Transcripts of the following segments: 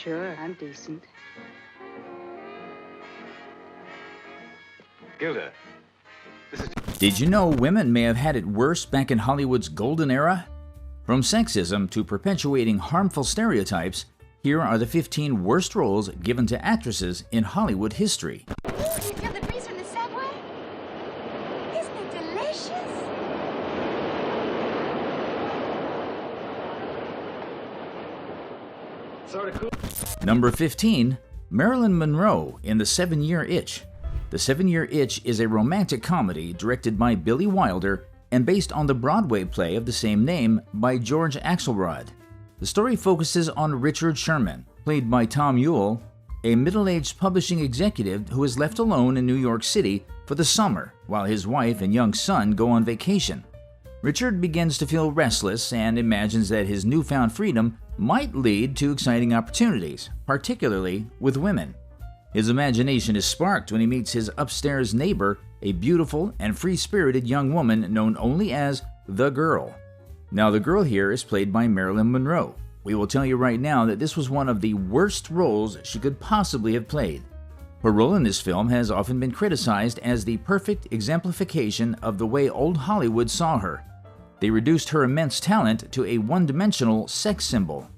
Sure, I'm decent. Gilda, Did you know women may have had it worse back in Hollywood's golden era? From sexism to perpetuating harmful stereotypes, here are the 15 worst roles given to actresses in Hollywood history. Ooh, do you feel the breeze from the subway? Isn't it delicious? sort of cool. Number 15, Marilyn Monroe in The 7-Year Itch. The 7-Year Itch is a romantic comedy directed by Billy Wilder and based on the Broadway play of the same name by George Axelrod. The story focuses on Richard Sherman, played by Tom Ewell, a middle-aged publishing executive who is left alone in New York City for the summer while his wife and young son go on vacation. Richard begins to feel restless and imagines that his newfound freedom might lead to exciting opportunities, particularly with women. His imagination is sparked when he meets his upstairs neighbor, a beautiful and free-spirited young woman known only as the Girl. Now, the Girl here is played by Marilyn Monroe. We will tell you right now that this was one of the worst roles she could possibly have played. Her role in this film has often been criticized as the perfect exemplification of the way old Hollywood saw her. They reduced her immense talent to a one-dimensional sex symbol.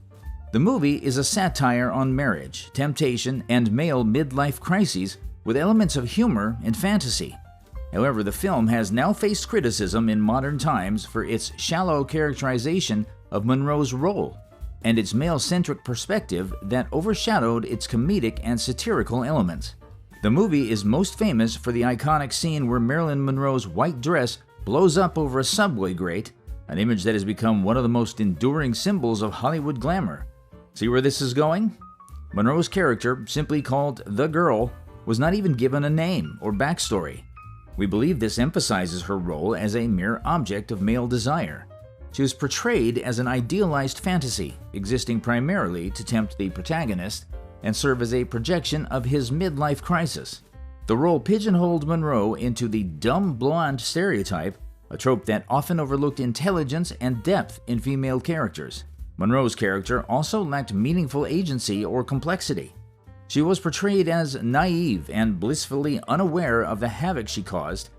The movie is a satire on marriage, temptation, and male midlife crises with elements of humor and fantasy. However, the film has now faced criticism in modern times for its shallow characterization of Monroe's role and its male-centric perspective that overshadowed its comedic and satirical elements. The movie is most famous for the iconic scene where Marilyn Monroe's white dress blows up over a subway grate, an image that has become one of the most enduring symbols of Hollywood glamour. See where this is going? Monroe's character, simply called the Girl, was not even given a name or backstory. We believe this emphasizes her role as a mere object of male desire. She was portrayed as an idealized fantasy, existing primarily to tempt the protagonist and serve as a projection of his midlife crisis. The role pigeonholed Monroe into the dumb blonde stereotype, a trope that often overlooked intelligence and depth in female characters. Monroe's character also lacked meaningful agency or complexity. She was portrayed as naive and blissfully unaware of the havoc she caused,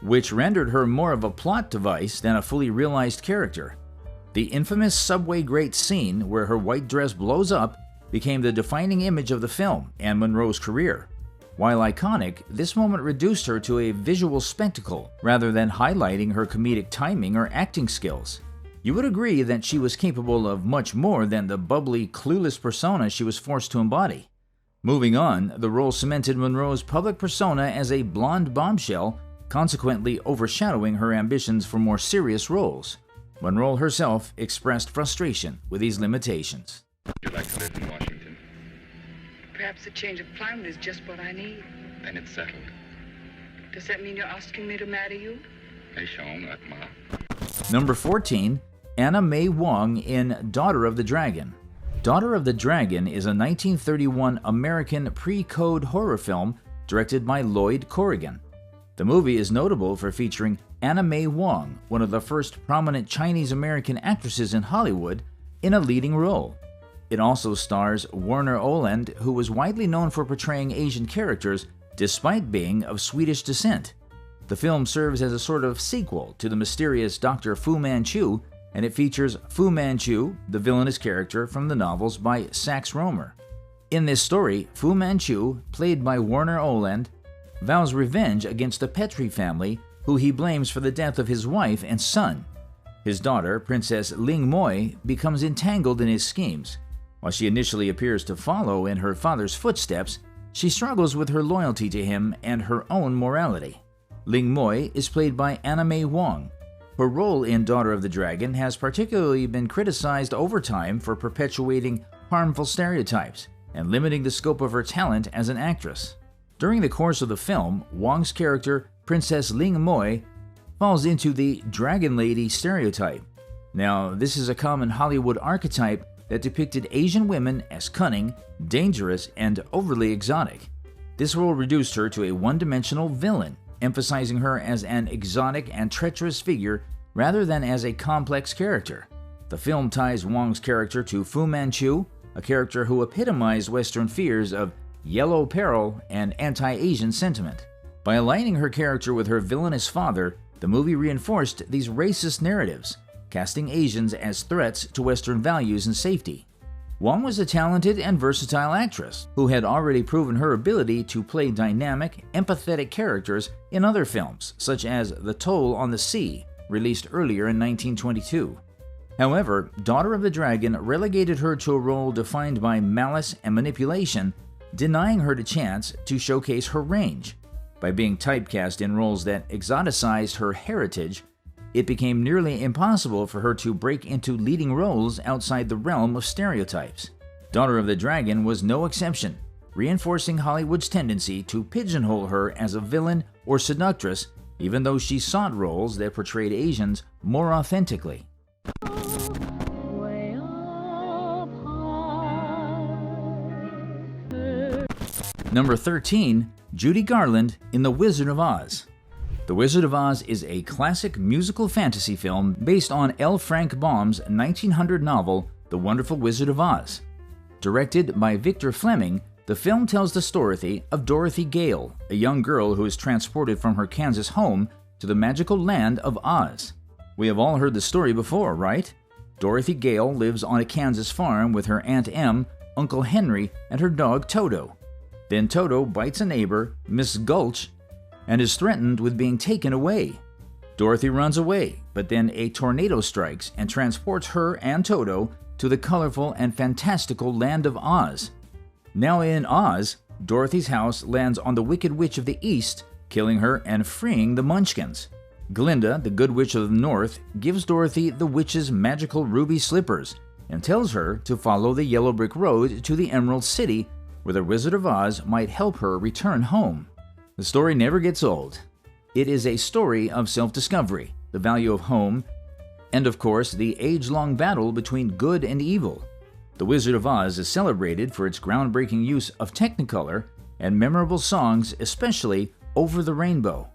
which rendered her more of a plot device than a fully realized character. The infamous subway grate scene where her white dress blows up became the defining image of the film and Monroe's career. While iconic, this moment reduced her to a visual spectacle rather than highlighting her comedic timing or acting skills. You would agree that she was capable of much more than the bubbly, clueless persona she was forced to embody. Moving on, the role cemented Monroe's public persona as a blonde bombshell, consequently overshadowing her ambitions for more serious roles. Monroe herself expressed frustration with these limitations. Would you like to live in Washington? Perhaps a change of climate is just what I need. Then it's settled. Does that mean you're asking me to marry you? Hey, Sean, Ma. Number 14, Anna May Wong in Daughter of the Dragon. Daughter of the Dragon is a 1931 American pre-code horror film directed by Lloyd Corrigan. The movie is notable for featuring Anna May Wong, one of the first prominent Chinese-American actresses in Hollywood, in a leading role. It also stars Warner Oland, who was widely known for portraying Asian characters despite being of Swedish descent. The film serves as a sort of sequel to the mysterious Dr. Fu Manchu, and it features Fu Manchu, the villainous character from the novels by Sax Rohmer. In this story, Fu Manchu, played by Warner Oland, vows revenge against the Petrie family, who he blames for the death of his wife and son. His daughter, Princess Ling Moy, becomes entangled in his schemes. While she initially appears to follow in her father's footsteps, she struggles with her loyalty to him and her own morality. Ling Moy is played by Anna May Wong. Her role in Daughter of the Dragon has particularly been criticized over time for perpetuating harmful stereotypes and limiting the scope of her talent as an actress. During the course of the film, Wong's character, Princess Ling Moy, falls into the Dragon Lady stereotype. Now, this is a common Hollywood archetype that depicted Asian women as cunning, dangerous, and overly exotic. This role reduced her to a one-dimensional villain, emphasizing her as an exotic and treacherous figure rather than as a complex character. The film ties Wong's character to Fu Manchu, a character who epitomized Western fears of yellow peril and anti-Asian sentiment. By aligning her character with her villainous father, the movie reinforced these racist narratives, casting Asians as threats to Western values and safety. Wong was a talented and versatile actress who had already proven her ability to play dynamic, empathetic characters in other films, such as The Toll on the Sea, released earlier in 1922. However, Daughter of the Dragon relegated her to a role defined by malice and manipulation, denying her the chance to showcase her range. By being typecast in roles that exoticized her heritage, it became nearly impossible for her to break into leading roles outside the realm of stereotypes. Daughter of the Dragon was no exception, reinforcing Hollywood's tendency to pigeonhole her as a villain or seductress, even though she sought roles that portrayed Asians more authentically. Number 13. Judy Garland in The Wizard of Oz. The Wizard of Oz is a classic musical fantasy film based on L. Frank Baum's 1900 novel, The Wonderful Wizard of Oz. Directed by Victor Fleming, the film tells the story of Dorothy Gale, a young girl who is transported from her Kansas home to the magical land of Oz. We have all heard the story before, right? Dorothy Gale lives on a Kansas farm with her Aunt Em, Uncle Henry, and her dog Toto. Then Toto bites a neighbor, Miss Gulch, and is threatened with being taken away. Dorothy runs away, but then a tornado strikes and transports her and Toto to the colorful and fantastical land of Oz. Now in Oz, Dorothy's house lands on the Wicked Witch of the East, killing her and freeing the Munchkins. Glinda, the Good Witch of the North, gives Dorothy the witch's magical ruby slippers and tells her to follow the yellow brick road to the Emerald City, where the Wizard of Oz might help her return home. The story never gets old. It is a story of self-discovery, the value of home, and of course the age-long battle between good and evil. The Wizard of Oz is celebrated for its groundbreaking use of Technicolor and memorable songs, especially Over the Rainbow.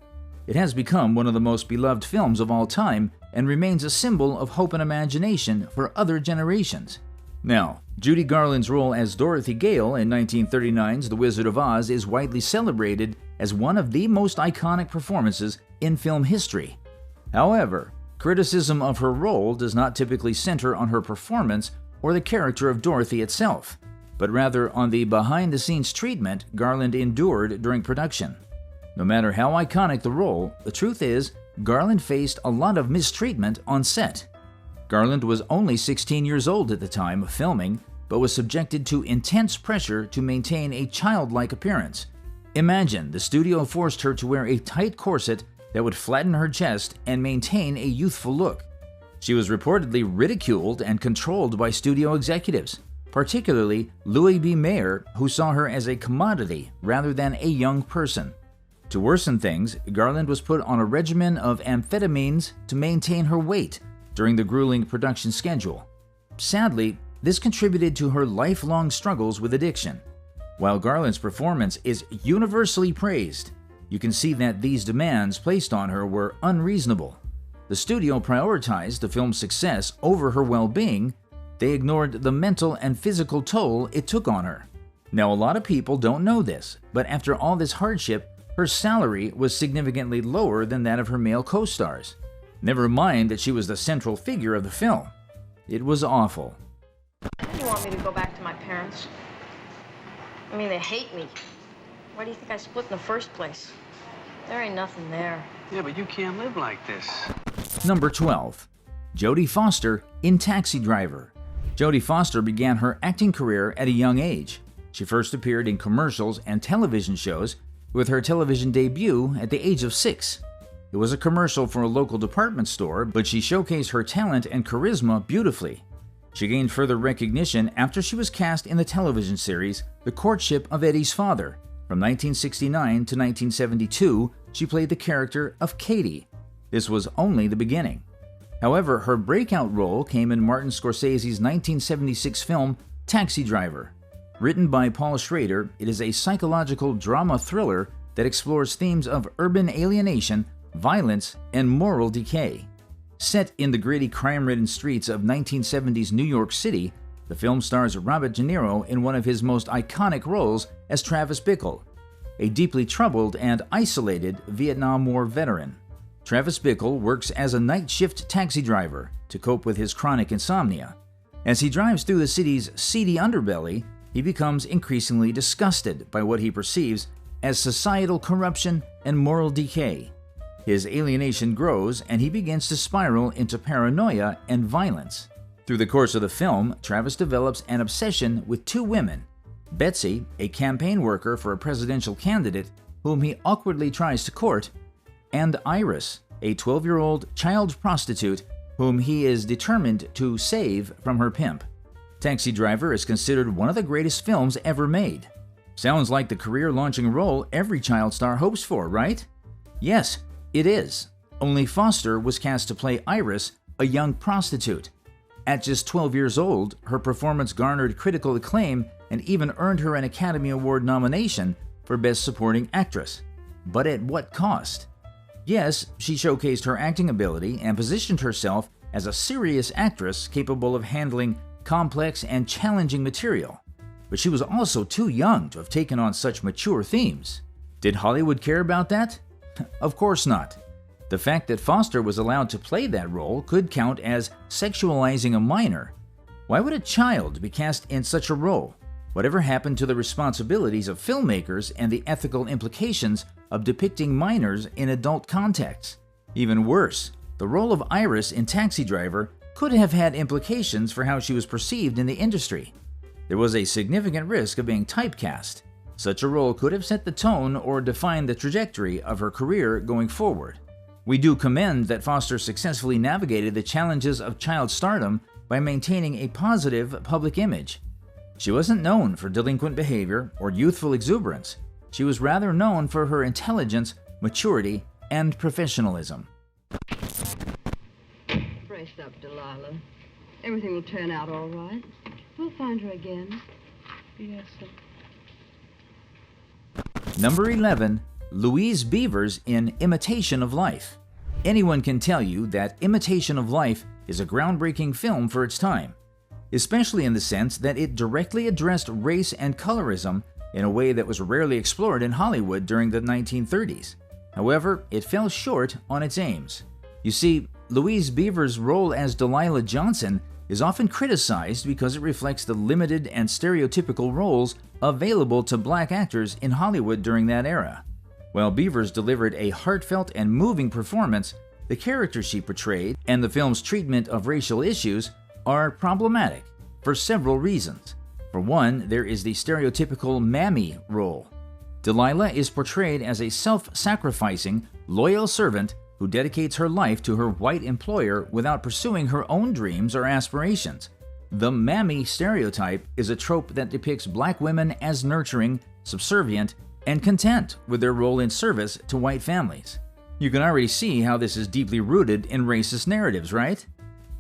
It has become one of the most beloved films of all time and remains a symbol of hope and imagination for other generations. Now, Judy Garland's role as Dorothy Gale in 1939's The Wizard of Oz is widely celebrated as one of the most iconic performances in film history. However, criticism of her role does not typically center on her performance or the character of Dorothy itself, but rather on the behind-the-scenes treatment Garland endured during production. No matter how iconic the role, the truth is, Garland faced a lot of mistreatment on set. Garland was only 16 years old at the time of filming, but was subjected to intense pressure to maintain a childlike appearance. Imagine the studio forced her to wear a tight corset that would flatten her chest and maintain a youthful look. She was reportedly ridiculed and controlled by studio executives, particularly Louis B. Mayer, who saw her as a commodity rather than a young person. To worsen things, Garland was put on a regimen of amphetamines to maintain her weight during the grueling production schedule. Sadly, this contributed to her lifelong struggles with addiction. While Garland's performance is universally praised, you can see that these demands placed on her were unreasonable. The studio prioritized the film's success over her well-being. They ignored the mental and physical toll it took on her. Now, a lot of people don't know this, but after all this hardship, her salary was significantly lower than that of her male co-stars. Never mind that she was the central figure of the film. It was awful. You want me to go back to my parents? I mean, they hate me. Why do you think I split in the first place? There ain't nothing there. Yeah, but you can't live like this. Number 12. Jodie Foster in Taxi Driver. Jodie Foster began her acting career at a young age. She first appeared in commercials and television shows, with her television debut at the age of 6. It was a commercial for a local department store, but she showcased her talent and charisma beautifully. She gained further recognition after she was cast in the television series The Courtship of Eddie's Father. From 1969 to 1972, she played the character of Katie. This was only the beginning. However, her breakout role came in Martin Scorsese's 1976 film Taxi Driver. Written by Paul Schrader, it is a psychological drama thriller that explores themes of urban alienation, violence, and moral decay. Set in the gritty, crime-ridden streets of 1970s New York City, The film stars Robert De Niro in one of his most iconic roles as Travis Bickle, a deeply troubled and isolated Vietnam War veteran. Travis Bickle works as a night shift taxi driver to cope with his chronic insomnia. As he drives through the city's seedy underbelly, he becomes increasingly disgusted by what he perceives as societal corruption and moral decay. His alienation grows and he begins to spiral into paranoia and violence. Through the course of the film, Travis develops an obsession with two women, Betsy, a campaign worker for a presidential candidate whom he awkwardly tries to court, and Iris, a 12-year-old child prostitute whom he is determined to save from her pimp. Taxi Driver is considered one of the greatest films ever made. Sounds like the career-launching role every child star hopes for, right? Yes, it is. Only Foster was cast to play Iris, a young prostitute. At just 12 years old, her performance garnered critical acclaim and even earned her an Academy Award nomination for Best Supporting Actress. But at what cost? Yes, she showcased her acting ability and positioned herself as a serious actress capable of handling complex and challenging material. But she was also too young to have taken on such mature themes. Did Hollywood care about that? Of course not. The fact that Foster was allowed to play that role could count as sexualizing a minor. Why would a child be cast in such a role? Whatever happened to the responsibilities of filmmakers and the ethical implications of depicting minors in adult contexts? Even worse, the role of Iris in Taxi Driver could have had implications for how she was perceived in the industry. There was a significant risk of being typecast. Such a role could have set the tone or defined the trajectory of her career going forward. We do commend that Foster successfully navigated the challenges of child stardom by maintaining a positive public image. She wasn't known for delinquent behavior or youthful exuberance. She was rather known for her intelligence, maturity, and professionalism. Brace up, Delilah. Everything will turn out all right. We'll find her again. Yes, sir. Number 11. Louise Beavers in Imitation of Life. Anyone can tell you that Imitation of Life is a groundbreaking film for its time, especially in the sense that it directly addressed race and colorism in a way that was rarely explored in Hollywood during the 1930s. However, it fell short on its aims. You see, Louise Beavers' role as Delilah Johnson is often criticized because it reflects the limited and stereotypical roles available to black actors in Hollywood during that era. While Beavers delivered a heartfelt and moving performance, the character she portrayed and the film's treatment of racial issues are problematic for several reasons. For one, there is the stereotypical mammy role. Delilah is portrayed as a self-sacrificing, loyal servant who dedicates her life to her white employer without pursuing her own dreams or aspirations. The mammy stereotype is a trope that depicts black women as nurturing, subservient, and content with their role in service to white families. You can already see how this is deeply rooted in racist narratives, right?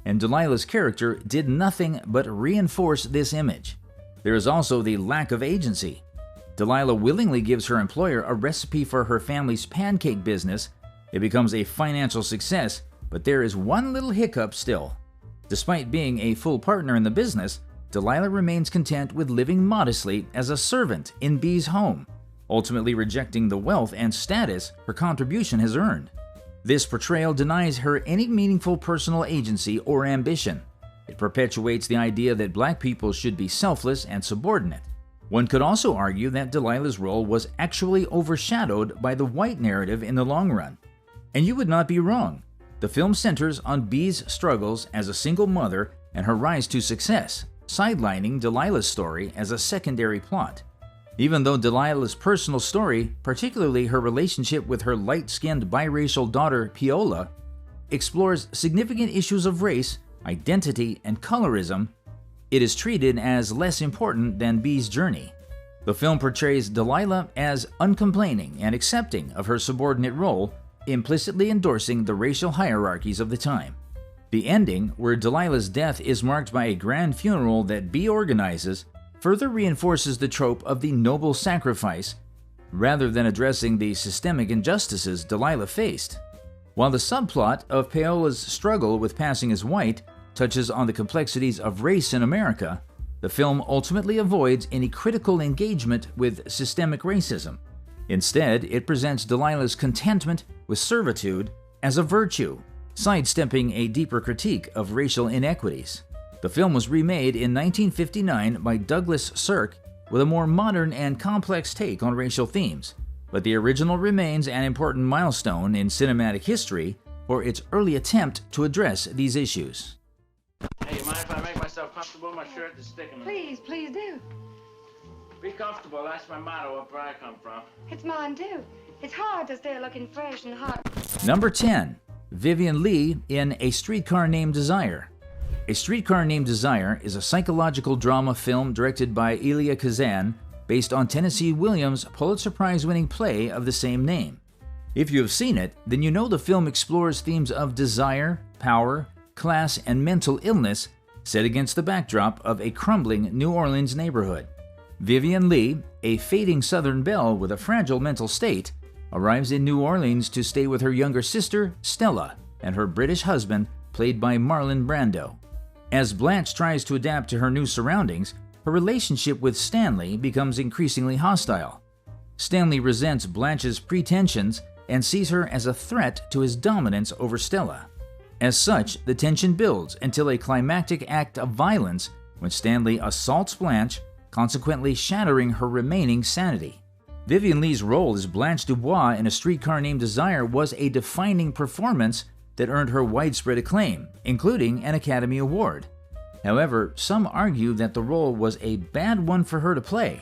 And Delilah's character did nothing but reinforce this image. There is also the lack of agency. Delilah willingly gives her employer a recipe for her family's pancake business. It becomes a financial success, but there is one little hiccup still. Despite being a full partner in the business, Delilah remains content with living modestly as a servant in Bee's home, ultimately rejecting the wealth and status her contribution has earned. This portrayal denies her any meaningful personal agency or ambition. It perpetuates the idea that black people should be selfless and subordinate. One could also argue that Delilah's role was actually overshadowed by the white narrative in the long run. And you would not be wrong. The film centers on Bee's struggles as a single mother and her rise to success, sidelining Delilah's story as a secondary plot. Even though Delilah's personal story, particularly her relationship with her light-skinned biracial daughter Peola, explores significant issues of race, identity, and colorism, it is treated as less important than Bee's journey. The film portrays Delilah as uncomplaining and accepting of her subordinate role, implicitly endorsing the racial hierarchies of the time. The ending, where Delilah's death is marked by a grand funeral that Bee organizes, further reinforces the trope of the noble sacrifice, rather than addressing the systemic injustices Delilah faced. While the subplot of Peola's struggle with passing as white touches on the complexities of race in America, the film ultimately avoids any critical engagement with systemic racism. Instead, it presents Delilah's contentment with servitude as a virtue, sidestepping a deeper critique of racial inequities. The film was remade in 1959 by Douglas Sirk with a more modern and complex take on racial themes, but the original remains an important milestone in cinematic history for its early attempt to address these issues. Hey, you mind if I make myself comfortable? My shirt is sticking. Please, please do. Be comfortable, that's my motto up where I come from. It's mine, too. It's hard to stay looking fresh and hot. Number 10. Vivian Leigh in A Streetcar Named Desire. A Streetcar Named Desire is a psychological drama film directed by Elia Kazan based on Tennessee Williams' Pulitzer Prize-winning play of the same name. If you have seen it, then you know the film explores themes of desire, power, class, and mental illness set against the backdrop of a crumbling New Orleans neighborhood. Vivian Leigh, a fading Southern belle with a fragile mental state, arrives in New Orleans to stay with her younger sister, Stella, and her British husband, played by Marlon Brando. As Blanche tries to adapt to her new surroundings, her relationship with Stanley becomes increasingly hostile. Stanley resents Blanche's pretensions and sees her as a threat to his dominance over Stella. As such, the tension builds until a climactic act of violence when Stanley assaults Blanche, consequently shattering her remaining sanity. Vivian Leigh's role as Blanche Dubois in A Streetcar Named Desire was a defining performance that earned her widespread acclaim, including an Academy Award. However, some argue that the role was a bad one for her to play,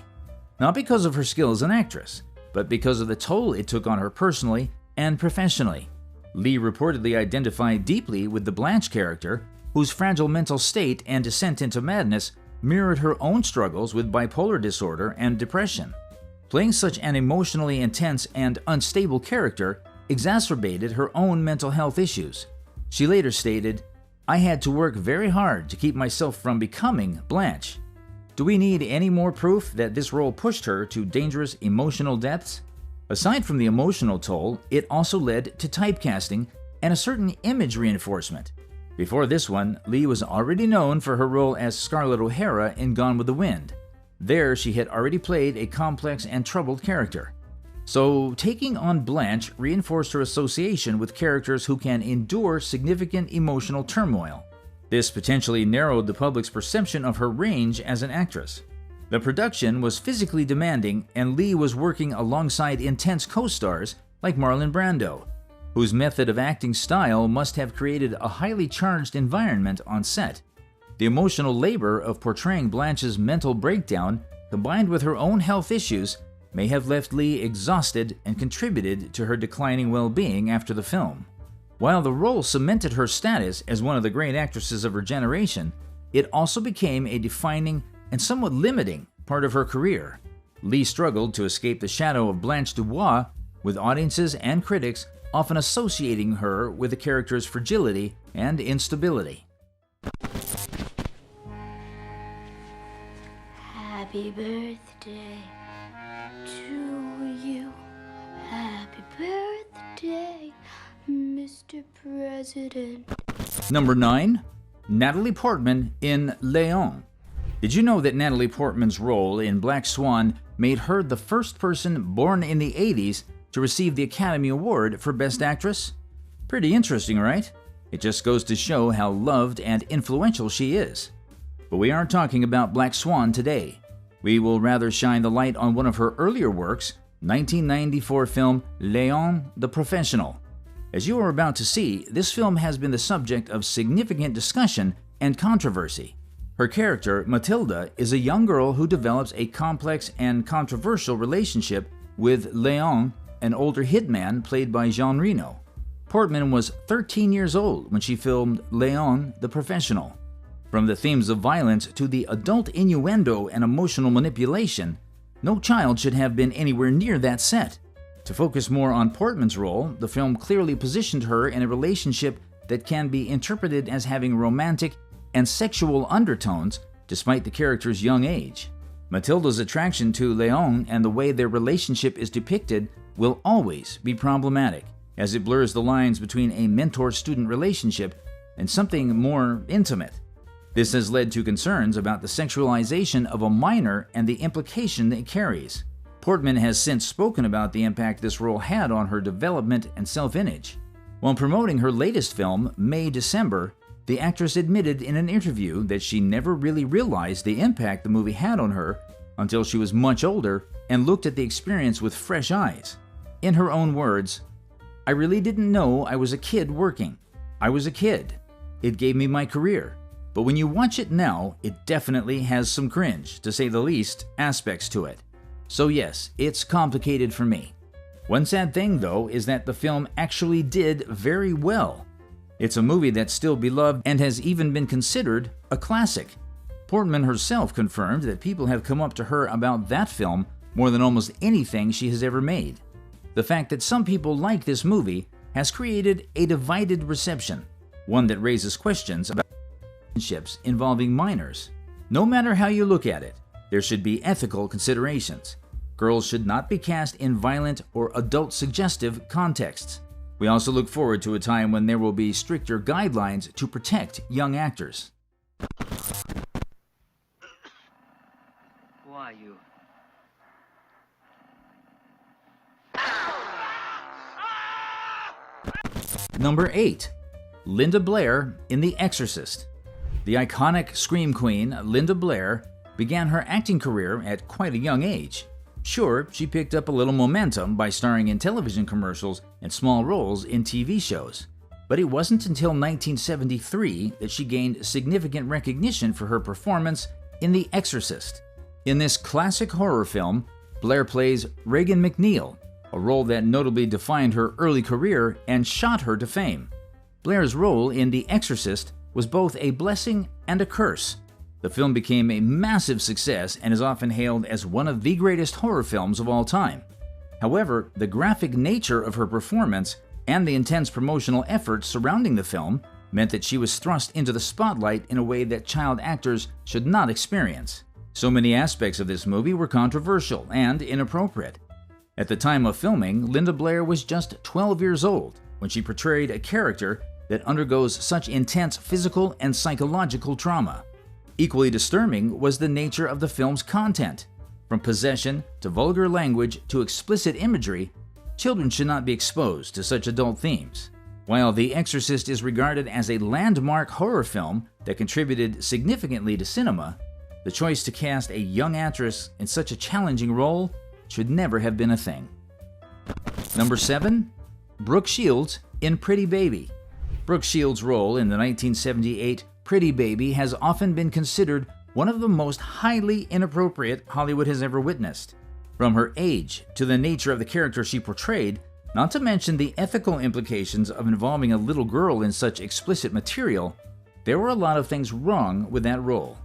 not because of her skill as an actress, but because of the toll it took on her personally and professionally. Leigh reportedly identified deeply with the Blanche character, whose fragile mental state and descent into madness mirrored her own struggles with bipolar disorder and depression. Playing such an emotionally intense and unstable character exacerbated her own mental health issues. She later stated, "I had to work very hard to keep myself from becoming Blanche." Do we need any more proof that this role pushed her to dangerous emotional depths? Aside from the emotional toll, it also led to typecasting and a certain image reinforcement. Before this one, Leigh was already known for her role as Scarlett O'Hara in Gone with the Wind. There, she had already played a complex and troubled character. So, taking on Blanche reinforced her association with characters who can endure significant emotional turmoil. This potentially narrowed the public's perception of her range as an actress. The production was physically demanding, and Leigh was working alongside intense co-stars like Marlon Brando, whose method of acting style must have created a highly charged environment on set. The emotional labor of portraying Blanche's mental breakdown, combined with her own health issues, may have left Leigh exhausted and contributed to her declining well-being after the film. While the role cemented her status as one of the great actresses of her generation, it also became a defining and somewhat limiting part of her career. Leigh struggled to escape the shadow of Blanche Dubois, with audiences and critics often associating her with the character's fragility and instability. Happy birthday to you. Happy birthday, Mr. President. Number 9. Natalie Portman in Léon. Did you know that Natalie Portman's role in Black Swan made her the first person born in the 80s to receive the Academy Award for Best Actress? Pretty interesting, right? It just goes to show how loved and influential she is. But we aren't talking about Black Swan today. We will rather shine the light on one of her earlier works, 1994 film Léon the Professional. As you are about to see, this film has been the subject of significant discussion and controversy. Her character, Matilda, is a young girl who develops a complex and controversial relationship with Léon, an older hitman played by Jean Reno. Portman was 13 years old when she filmed Léon the Professional. From the themes of violence to the adult innuendo and emotional manipulation, no child should have been anywhere near that set. To focus more on Portman's role, the film clearly positioned her in a relationship that can be interpreted as having romantic and sexual undertones despite the character's young age. Matilda's attraction to Léon and the way their relationship is depicted will always be problematic, as it blurs the lines between a mentor-student relationship and something more intimate. This has led to concerns about the sexualization of a minor and the implication it carries. Portman has since spoken about the impact this role had on her development and self-image. While promoting her latest film, May-December, the actress admitted in an interview that she never really realized the impact the movie had on her until she was much older and looked at the experience with fresh eyes. In her own words, "I really didn't know I was a kid working. I was a kid. It gave me my career. But when you watch it now, it definitely has some cringe, to say the least, aspects to it. So yes, it's complicated for me. One sad thing, though, is that the film actually did very well. It's a movie that's still beloved and has even been considered a classic." Portman herself confirmed that people have come up to her about that film more than almost anything she has ever made. The fact that some people like this movie has created a divided reception, one that raises questions about relationships involving minors. No matter how you look at it, there should be ethical considerations. Girls should not be cast in violent or adult-suggestive contexts. We also look forward to a time when there will be stricter guidelines to protect young actors. Who are you? Number 8. Linda Blair in The Exorcist. The iconic scream queen, Linda Blair, began her acting career at quite a young age. Sure, she picked up a little momentum by starring in television commercials and small roles in TV shows, but it wasn't until 1973 that she gained significant recognition for her performance in The Exorcist. In this classic horror film, Blair plays Regan McNeil, a role that notably defined her early career and shot her to fame. Blair's role in The Exorcist was both a blessing and a curse. The film became a massive success and is often hailed as one of the greatest horror films of all time. However, the graphic nature of her performance and the intense promotional efforts surrounding the film meant that she was thrust into the spotlight in a way that child actors should not experience. So many aspects of this movie were controversial and inappropriate. At the time of filming, Linda Blair was just 12 years old when she portrayed a character that undergoes such intense physical and psychological trauma. Equally disturbing was the nature of the film's content. From possession to vulgar language to explicit imagery, children should not be exposed to such adult themes. While The Exorcist is regarded as a landmark horror film that contributed significantly to cinema, the choice to cast a young actress in such a challenging role should never have been a thing. Number 7. Brooke Shields in Pretty Baby. Brooke Shields' role in the 1978 Pretty Baby has often been considered one of the most highly inappropriate Hollywood has ever witnessed. From her age to the nature of the character she portrayed, not to mention the ethical implications of involving a little girl in such explicit material, there were a lot of things wrong with that role.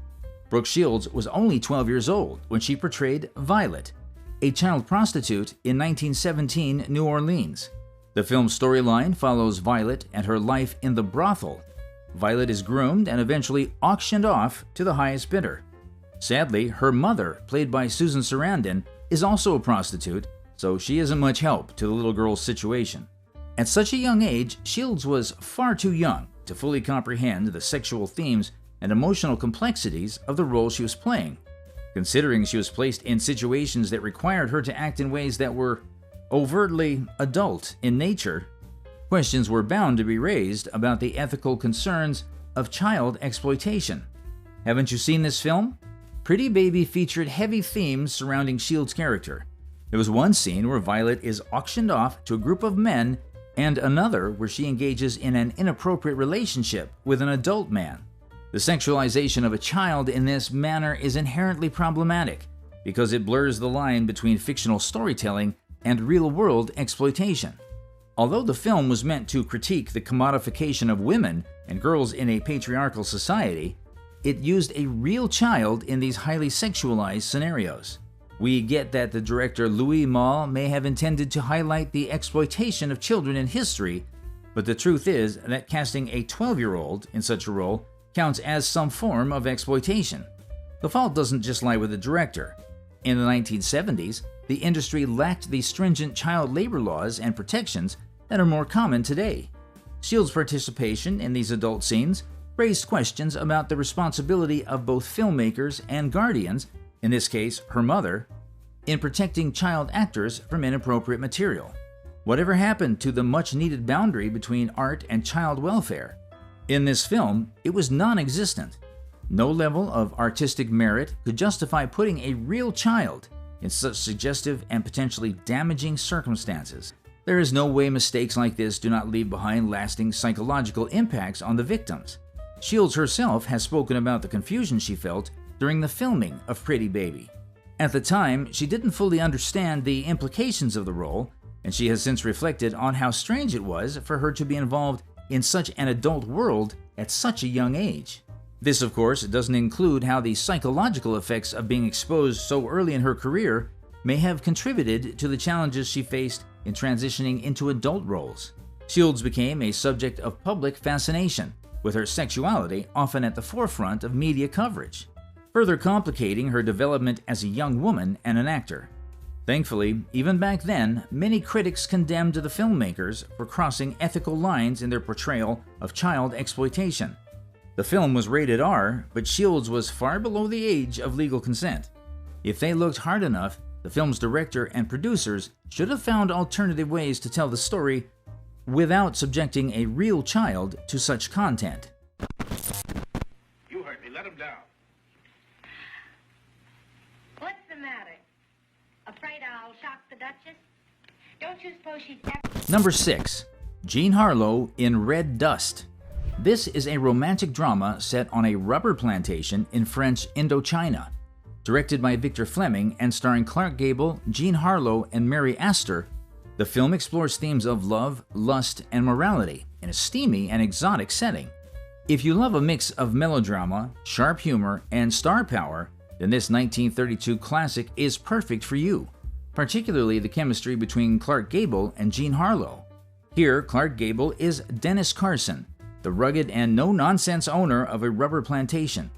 Brooke Shields was only 12 years old when she portrayed Violet, a child prostitute in 1917 New Orleans. The film's storyline follows Violet and her life in the brothel. Violet is groomed and eventually auctioned off to the highest bidder. Sadly, her mother, played by Susan Sarandon, is also a prostitute, so she isn't much help to the little girl's situation. At such a young age, Shields was far too young to fully comprehend the sexual themes and emotional complexities of the role she was playing, considering she was placed in situations that required her to act in ways that were overtly adult in nature. Questions were bound to be raised about the ethical concerns of child exploitation. Haven't you seen this film? Pretty Baby featured heavy themes surrounding Shields' character. There was one scene where Violet is auctioned off to a group of men and another where she engages in an inappropriate relationship with an adult man. The sexualization of a child in this manner is inherently problematic because it blurs the line between fictional storytelling and real-world exploitation. Although the film was meant to critique the commodification of women and girls in a patriarchal society, it used a real child in these highly sexualized scenarios. We get that the director Louise may have intended to highlight the exploitation of children in history, but the truth is that casting a 12-year-old in such a role counts as some form of exploitation. The fault doesn't just lie with the director. In the 1970s, the industry lacked the stringent child labor laws and protections that are more common today. Shields' participation in these adult scenes raised questions about the responsibility of both filmmakers and guardians, in this case her mother, in protecting child actors from inappropriate material. Whatever happened to the much-needed boundary between art and child welfare? In this film, it was non-existent. No level of artistic merit could justify putting a real child in such suggestive and potentially damaging circumstances. There is no way mistakes like this do not leave behind lasting psychological impacts on the victims. Shields herself has spoken about the confusion she felt during the filming of Pretty Baby. At the time, she didn't fully understand the implications of the role, and she has since reflected on how strange it was for her to be involved in such an adult world at such a young age. This, of course, doesn't include how the psychological effects of being exposed so early in her career may have contributed to the challenges she faced in transitioning into adult roles. Shields became a subject of public fascination, with her sexuality often at the forefront of media coverage, further complicating her development as a young woman and an actor. Thankfully, even back then, many critics condemned the filmmakers for crossing ethical lines in their portrayal of child exploitation. The film was rated R, but Shields was far below the age of legal consent. If they looked hard enough, the film's director and producers should have found alternative ways to tell the story without subjecting a real child to such content. You heard me. Let him down. What's the matter? Afraid I'll shock the Duchess? Don't you suppose she's ever... Number 6. Jean Harlow in Red Dust. This is a romantic drama set on a rubber plantation in French Indochina. Directed by Victor Fleming and starring Clark Gable, Jean Harlow, and Mary Astor, the film explores themes of love, lust, and morality in a steamy and exotic setting. If you love a mix of melodrama, sharp humor, and star power, then this 1932 classic is perfect for you, particularly the chemistry between Clark Gable and Jean Harlow. Here, Clark Gable is Dennis Carson, the rugged and no-nonsense owner of a rubber plantation.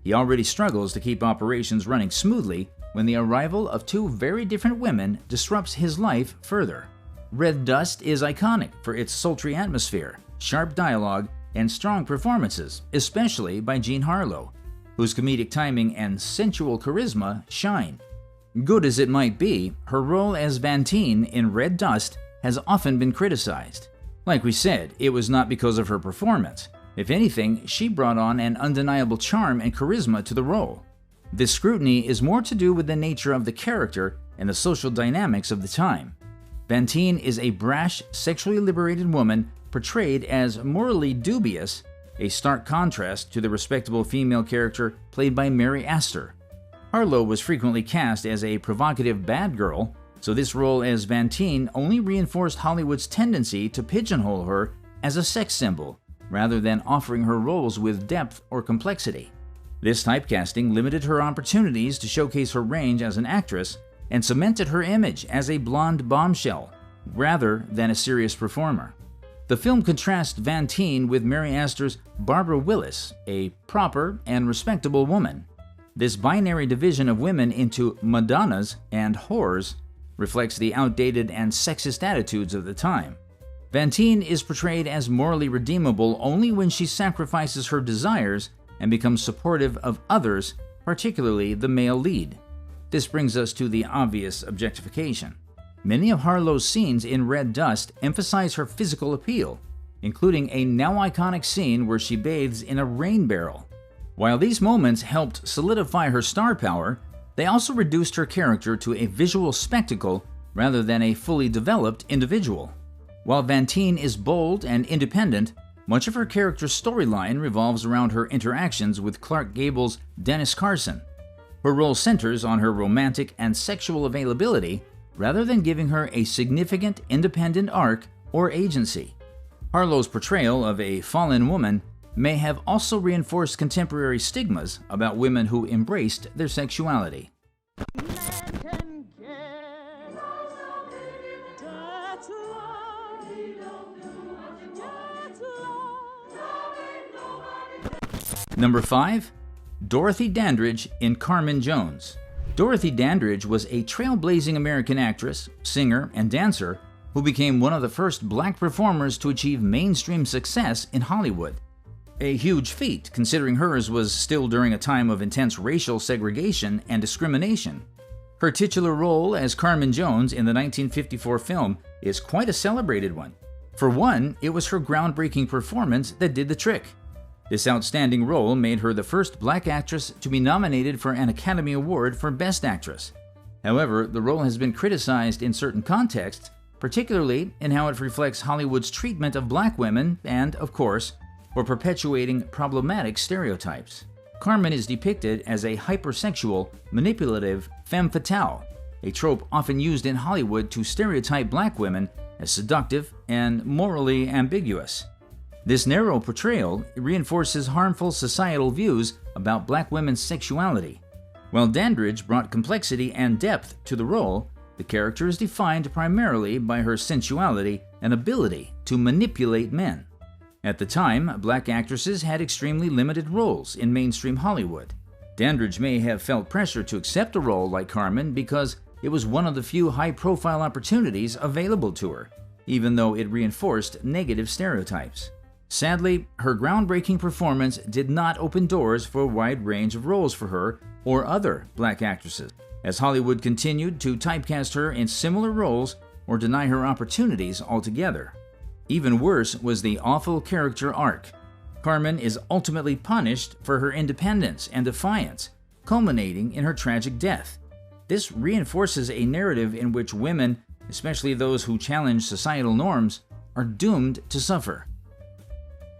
He already struggles to keep operations running smoothly when the arrival of two very different women disrupts his life further. Red Dust is iconic for its sultry atmosphere, sharp dialogue, and strong performances, especially by Jean Harlow, whose comedic timing and sensual charisma shine. Good as it might be, her role as Vantine in Red Dust has often been criticized. Like we said, it was not because of her performance. If anything, she brought on an undeniable charm and charisma to the role. This scrutiny is more to do with the nature of the character and the social dynamics of the time. Vantine is a brash, sexually liberated woman portrayed as morally dubious, a stark contrast to the respectable female character played by Mary Astor. Harlow was frequently cast as a provocative bad girl, so this role as Vantine only reinforced Hollywood's tendency to pigeonhole her as a sex symbol, rather than offering her roles with depth or complexity. This typecasting limited her opportunities to showcase her range as an actress and cemented her image as a blonde bombshell, rather than a serious performer. The film contrasts Vantine with Mary Astor's Barbara Willis, a proper and respectable woman. This binary division of women into Madonnas and whores reflects the outdated and sexist attitudes of the time. Vantine is portrayed as morally redeemable only when she sacrifices her desires and becomes supportive of others, particularly the male lead. This brings us to the obvious objectification. Many of Harlow's scenes in Red Dust emphasize her physical appeal, including a now iconic scene where she bathes in a rain barrel. While these moments helped solidify her star power, they also reduced her character to a visual spectacle rather than a fully developed individual. While Vantine is bold and independent, much of her character's storyline revolves around her interactions with Clark Gable's Dennis Carson. Her role centers on her romantic and sexual availability rather than giving her a significant independent arc or agency. Harlow's portrayal of a fallen woman may have also reinforced contemporary stigmas about women who embraced their sexuality. Number 5. Dorothy Dandridge in Carmen Jones. Dorothy Dandridge was a trailblazing American actress, singer, and dancer who became one of the first black performers to achieve mainstream success in Hollywood. A huge feat, considering hers was still during a time of intense racial segregation and discrimination. Her titular role as Carmen Jones in the 1954 film is quite a celebrated one. For one, it was her groundbreaking performance that did the trick. This outstanding role made her the first black actress to be nominated for an Academy Award for Best Actress. However, the role has been criticized in certain contexts, particularly in how it reflects Hollywood's treatment of black women and, of course, for perpetuating problematic stereotypes. Carmen is depicted as a hypersexual, manipulative femme fatale, a trope often used in Hollywood to stereotype black women as seductive and morally ambiguous. This narrow portrayal reinforces harmful societal views about black women's sexuality. While Dandridge brought complexity and depth to the role, the character is defined primarily by her sensuality and ability to manipulate men. At the time, black actresses had extremely limited roles in mainstream Hollywood. Dandridge may have felt pressure to accept a role like Carmen because it was one of the few high-profile opportunities available to her, even though it reinforced negative stereotypes. Sadly, her groundbreaking performance did not open doors for a wide range of roles for her or other black actresses, as Hollywood continued to typecast her in similar roles or deny her opportunities altogether. Even worse was the awful character arc. Carmen is ultimately punished for her independence and defiance, culminating in her tragic death. This reinforces a narrative in which women, especially those who challenge societal norms, are doomed to suffer.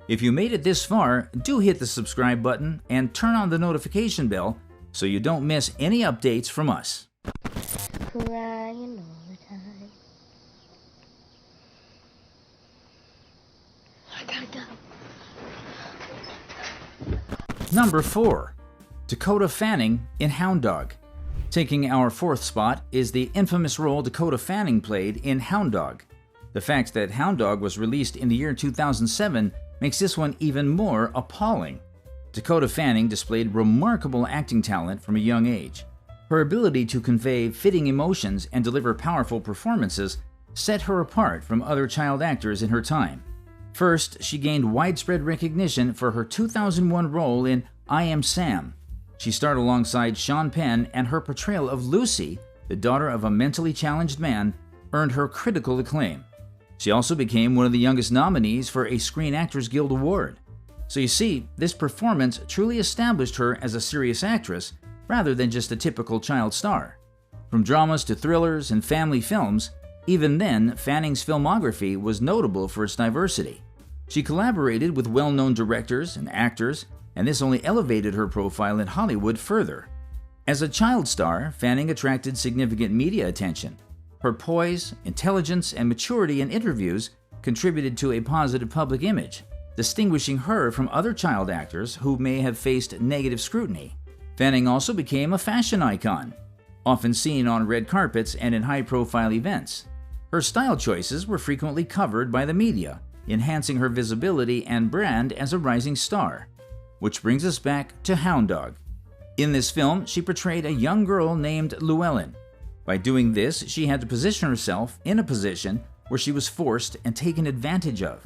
If you made it this far, do hit the subscribe button and turn on the notification bell so you don't miss any updates from us. Crying all the time. I gotta go. Number 4. Dakota Fanning in Hound Dog. Taking our 4th spot is the infamous role Dakota Fanning played in Hound Dog. The fact that Hound Dog was released in the year 2007 makes this one even more appalling. Dakota Fanning displayed remarkable acting talent from a young age. Her ability to convey fitting emotions and deliver powerful performances set her apart from other child actors in her time. First, she gained widespread recognition for her 2001 role in I Am Sam. She starred alongside Sean Penn, and her portrayal of Lucy, the daughter of a mentally challenged man, earned her critical acclaim. She also became one of the youngest nominees for a Screen Actors Guild Award. So you see, this performance truly established her as a serious actress rather than just a typical child star. From dramas to thrillers and family films, even then, Fanning's filmography was notable for its diversity. She collaborated with well-known directors and actors, and this only elevated her profile in Hollywood further. As a child star, Fanning attracted significant media attention. Her poise, intelligence, and maturity in interviews contributed to a positive public image, distinguishing her from other child actors who may have faced negative scrutiny. Fanning also became a fashion icon, often seen on red carpets and in high-profile events. Her style choices were frequently covered by the media, enhancing her visibility and brand as a rising star. Which brings us back to Hound Dog. In this film, she portrayed a young girl named Llewellyn. By doing this, she had to position herself in a position where she was forced and taken advantage of.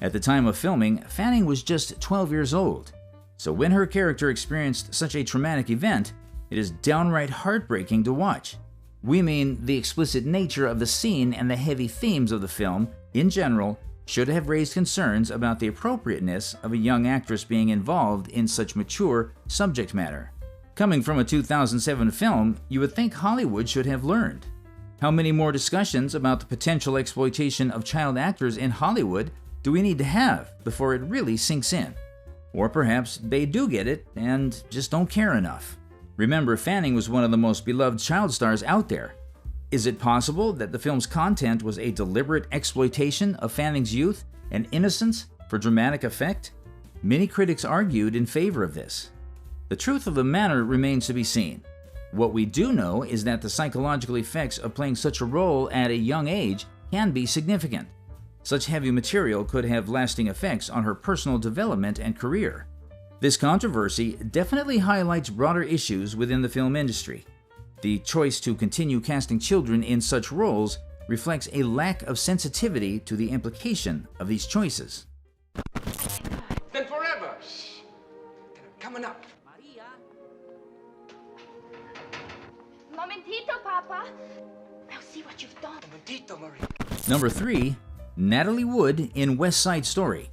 At the time of filming, Fanning was just 12 years old. So when her character experienced such a traumatic event, it is downright heartbreaking to watch. We mean the explicit nature of the scene and the heavy themes of the film, in general, should have raised concerns about the appropriateness of a young actress being involved in such mature subject matter. Coming from a 2007 film, you would think Hollywood should have learned. How many more discussions about the potential exploitation of child actors in Hollywood do we need to have before it really sinks in? Or perhaps they do get it and just don't care enough. Remember, Fanning was one of the most beloved child stars out there. Is it possible that the film's content was a deliberate exploitation of Fanning's youth and innocence for dramatic effect? Many critics argued in favor of this. The truth of the matter remains to be seen. What we do know is that the psychological effects of playing such a role at a young age can be significant. Such heavy material could have lasting effects on her personal development and career. This controversy definitely highlights broader issues within the film industry. The choice to continue casting children in such roles reflects a lack of sensitivity to the implication of these choices. Then forever. coming up. Momentito, Papa. Now see what you've done. Momentito, Marie. Number 3. Natalie Wood in Westside Story.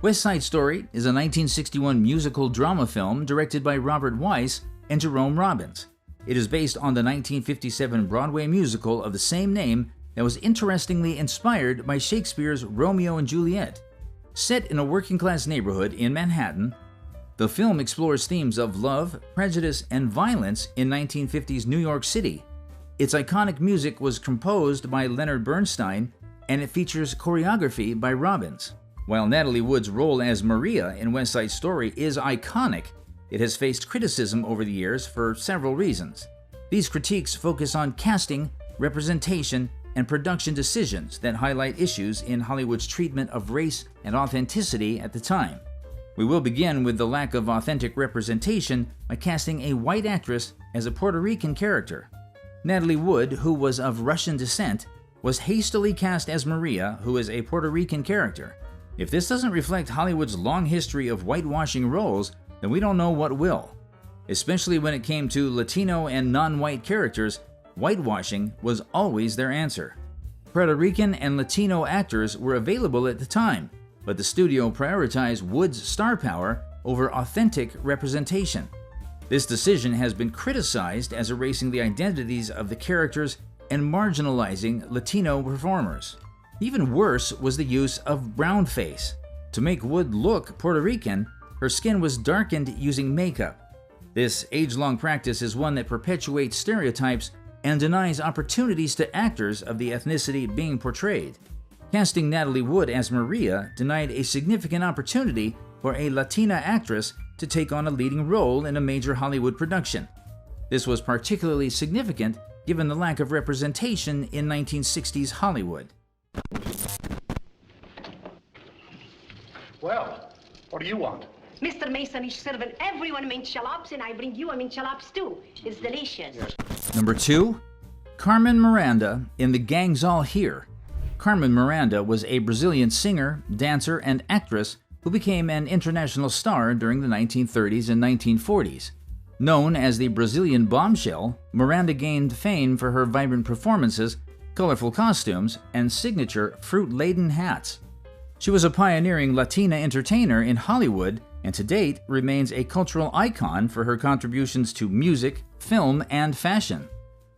Westside Story is a 1961 musical drama film directed by Robert Weiss and Jerome Robbins. It is based on the 1957 Broadway musical of the same name that was interestingly inspired by Shakespeare's Romeo and Juliet. Set in a working-class neighborhood in Manhattan, the film explores themes of love, prejudice, and violence in 1950s New York City. Its iconic music was composed by Leonard Bernstein, and it features choreography by Robbins. While Natalie Wood's role as Maria in West Side Story is iconic, it has faced criticism over the years for several reasons. These critiques focus on casting, representation, and production decisions that highlight issues in Hollywood's treatment of race and authenticity at the time. We will begin with the lack of authentic representation by casting a white actress as a Puerto Rican character. Natalie Wood, who was of Russian descent, was hastily cast as Maria, who is a Puerto Rican character. If this doesn't reflect Hollywood's long history of whitewashing roles, then we don't know what will. Especially when it came to Latino and non-white characters, whitewashing was always their answer. Puerto Rican and Latino actors were available at the time, but the studio prioritized Wood's star power over authentic representation. This decision has been criticized as erasing the identities of the characters and marginalizing Latino performers. Even worse was the use of brownface. To make Wood look Puerto Rican, her skin was darkened using makeup. This age-long practice is one that perpetuates stereotypes and denies opportunities to actors of the ethnicity being portrayed. Casting Natalie Wood as Maria denied a significant opportunity for a Latina actress to take on a leading role in a major Hollywood production. This was particularly significant given the lack of representation in 1960s Hollywood. Well, what do you want? Mr. Mason is serving everyone mint shallops, and I bring you a mint shallops too. It's delicious. Yes. Number 2. Carmen Miranda in The Gang's All Here. Carmen Miranda was a Brazilian singer, dancer, and actress who became an international star during the 1930s and 1940s. Known as the Brazilian bombshell, Miranda gained fame for her vibrant performances, colorful costumes, and signature fruit-laden hats. She was a pioneering Latina entertainer in Hollywood and to date remains a cultural icon for her contributions to music, film, and fashion.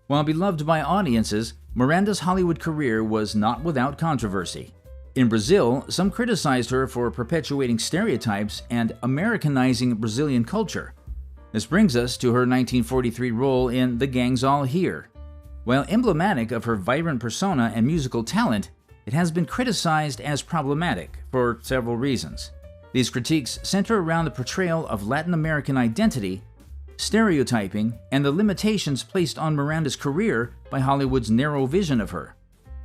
While beloved by audiences, Miranda's Hollywood career was not without controversy. In Brazil, some criticized her for perpetuating stereotypes and Americanizing Brazilian culture. This brings us to her 1943 role in The Gang's All Here. While emblematic of her vibrant persona and musical talent, it has been criticized as problematic for several reasons. These critiques center around the portrayal of Latin American identity, stereotyping, and the limitations placed on Miranda's career by Hollywood's narrow vision of her.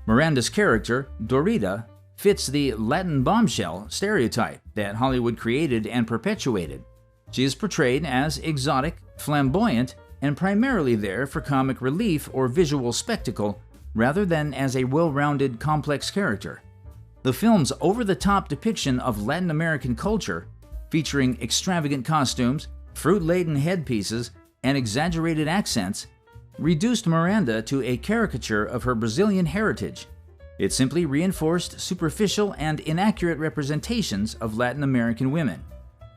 Miranda's character, Dorita, fits the Latin bombshell stereotype that Hollywood created and perpetuated. She is portrayed as exotic, flamboyant, and primarily there for comic relief or visual spectacle, rather than as a well-rounded, complex character. The film's over-the-top depiction of Latin American culture, featuring extravagant costumes, fruit-laden headpieces, and exaggerated accents, reduced Miranda to a caricature of her Brazilian heritage. It simply reinforced superficial and inaccurate representations of Latin American women.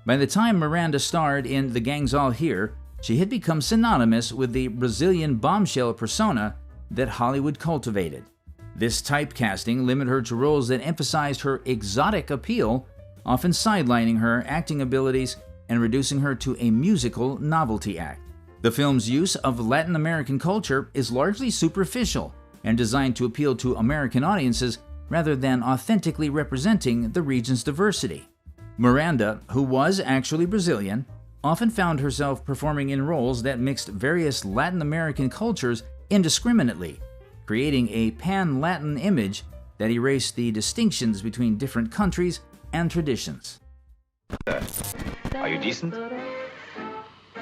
By the time Miranda starred in The Gang's All Here, she had become synonymous with the Brazilian bombshell persona that Hollywood cultivated. This typecasting limited her to roles that emphasized her exotic appeal, often sidelining her acting abilities and reducing her to a musical novelty act. The film's use of Latin American culture is largely superficial and designed to appeal to American audiences rather than authentically representing the region's diversity. Miranda, who was actually Brazilian, often found herself performing in roles that mixed various Latin American cultures indiscriminately, creating a pan-Latin image that erased the distinctions between different countries and traditions. Are you decent?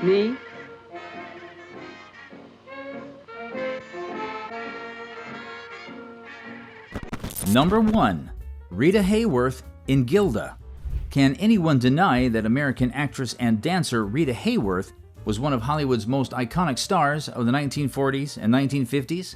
Me? Number 1. Rita Hayworth in Gilda. Can anyone deny that American actress and dancer Rita Hayworth was one of Hollywood's most iconic stars of the 1940s and 1950s?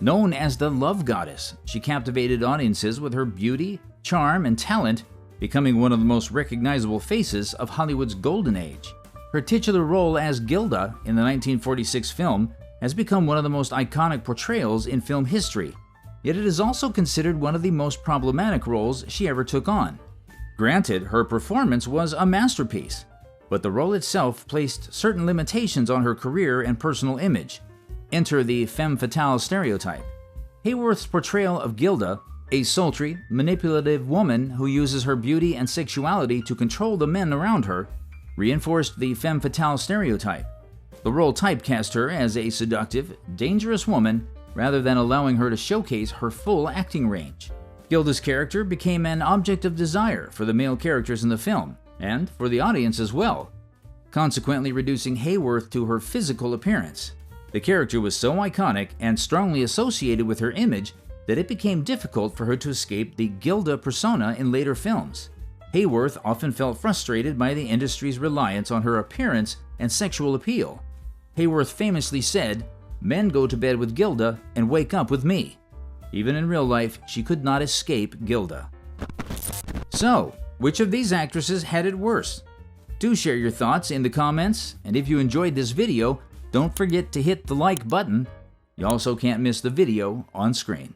Known as the Love Goddess, she captivated audiences with her beauty, charm, and talent, becoming one of the most recognizable faces of Hollywood's golden age. Her titular role as Gilda in the 1946 film has become one of the most iconic portrayals in film history, yet it is also considered one of the most problematic roles she ever took on. Granted, her performance was a masterpiece, but the role itself placed certain limitations on her career and personal image. Enter the femme fatale stereotype. Hayworth's portrayal of Gilda, a sultry, manipulative woman who uses her beauty and sexuality to control the men around her, reinforced the femme fatale stereotype. The role typecast her as a seductive, dangerous woman rather than allowing her to showcase her full acting range. Gilda's character became an object of desire for the male characters in the film, and for the audience as well, consequently reducing Hayworth to her physical appearance. The character was so iconic and strongly associated with her image that it became difficult for her to escape the Gilda persona in later films. Hayworth often felt frustrated by the industry's reliance on her appearance and sexual appeal. Hayworth famously said, "Men go to bed with Gilda and wake up with me." Even in real life, she could not escape Gilda. So, which of these actresses had it worse? Do share your thoughts in the comments, and if you enjoyed this video, don't forget to hit the like button. You also can't miss the video on screen.